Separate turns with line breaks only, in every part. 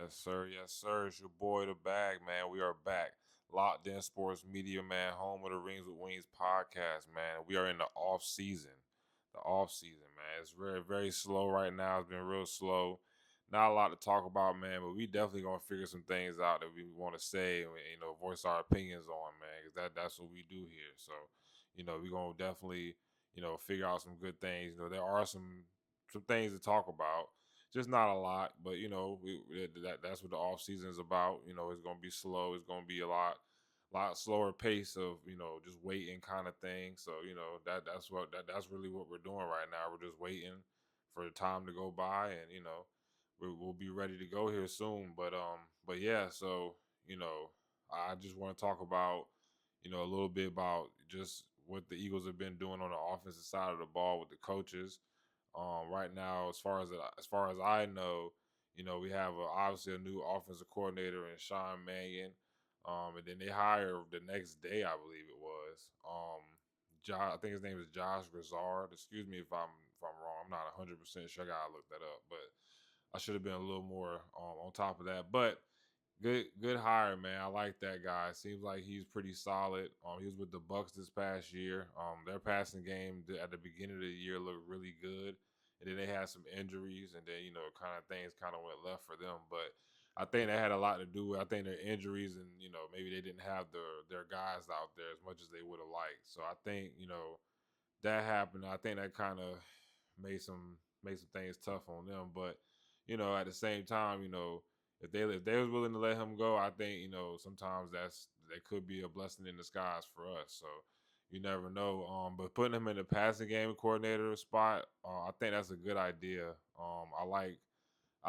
Yes, sir. Yes, sir. It's your boy, the bag, man. We are back. Locked in Sports Media, man. Home of the Rings with Wings podcast, man. We are in the off season. The off season, man. It's very, very slow right now. It's been real slow. Not a lot to talk about, man. But we definitely gonna figure some things out that we want to say, and voice our opinions on, man. Because that's what we do here. So, we gonna definitely, figure out some good things. There are some things to talk about, just not a lot, but that's what the off season is about. It's gonna be slow. It's gonna be a lot slower pace of just waiting kind of thing. So that's really what we're doing right now. We're just waiting for the time to go by, and we'll be ready to go here soon. But yeah, so I just want to talk about a little bit about just what the Eagles have been doing on the offensive side of the ball with the coaches. Right now, as far as I know, we have obviously a new offensive coordinator in Sean Mannion, and then they hired the next day, I believe it was. I think his name is Josh Grizzard. Excuse me if I'm wrong. I'm not 100% sure. I gotta look that up, but I should have been a little more on top of that. But good hire, man. I like that guy. Seems like he's pretty solid. He was with the Bucks this past year. Their passing game at the beginning of the year looked really good, and then they had some injuries, and then kind of things kind of went left for them. But I think that had a lot to do with, I think, their injuries, and maybe they didn't have their guys out there as much as they would have liked. So I think that happened. I think that kind of made some things tough on them. But at the same time, if they was willing to let him go, I think sometimes that could be a blessing in disguise for us. So you never know. But putting him in the passing game coordinator spot, I think that's a good idea. I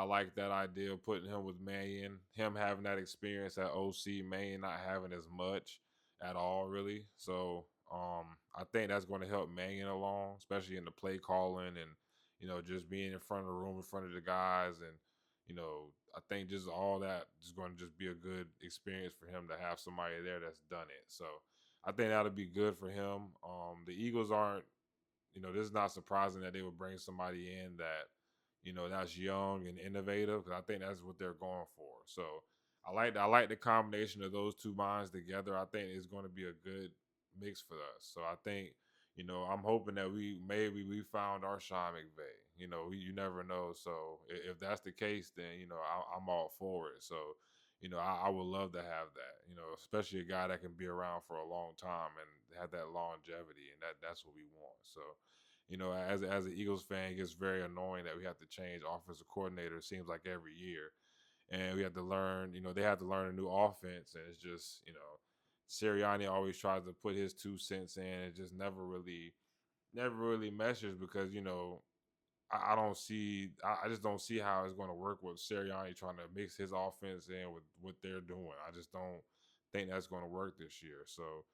like that idea of putting him with Mannion, him having that experience at OC, Mannion not having as much at all, really. So I think that's going to help Mannion along, especially in the play calling and just being in front of the room, in front of the guys, and I think just all that is going to just be a good experience for him to have somebody there that's done it. So I think that'll be good for him. The Eagles aren't, this is not surprising that they would bring somebody in that's young and innovative, because I think that's what they're going for. So I like the combination of those two minds together. I think it's going to be a good mix for us. So I think I'm hoping that we found our Sean McVay. You never know. So if that's the case, then I'm all for it. So I would love to have that. Especially a guy that can be around for a long time and have that longevity, and that's what we want. So as an Eagles fan, it gets very annoying that we have to change offensive coordinator. It seems like every year, and we have to learn. They have to learn a new offense, and it's just Sirianni always tries to put his 2 cents in. It just never really meshes, because I don't see. I just don't see how it's going to work with Sirianni trying to mix his offense in with what they're doing. I just don't think that's going to work this year. So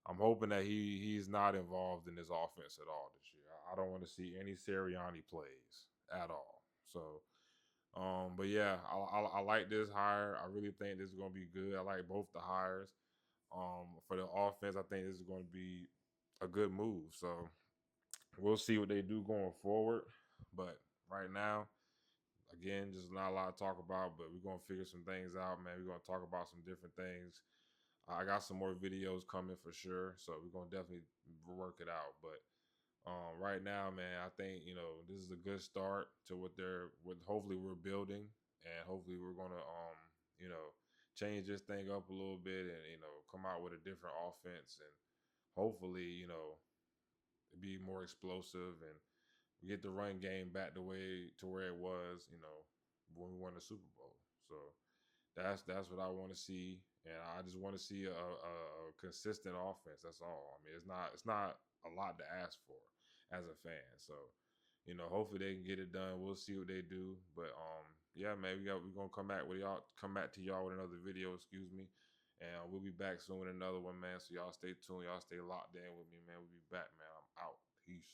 I'm hoping that he's not involved in this offense at all this year. I don't want to see any Sirianni plays at all. So, but yeah, I like this hire. I really think this is going to be good. I like both the hires. For the offense, I think this is going to be a good move. So we'll see what they do going forward. But right now, again, just not a lot to talk about. But we're gonna figure some things out, man. We're gonna talk about some different things. I got some more videos coming for sure, so we're gonna definitely work it out. But right now, man, I think this is a good start to what hopefully we're building, and hopefully we're gonna you know change this thing up a little bit, and come out with a different offense, and hopefully be more explosive, and get the run game back the way to where it was, when we won the Super Bowl. So that's what I want to see, and I just want to see a consistent offense. That's all. I mean, it's not a lot to ask for as a fan. So hopefully they can get it done. We'll see what they do, but yeah, man, we're gonna come back to y'all with another video. Excuse me. And we'll be back soon with another one, man. So y'all stay tuned. Y'all stay locked in with me, man. We'll be back, man. I'm out. Peace.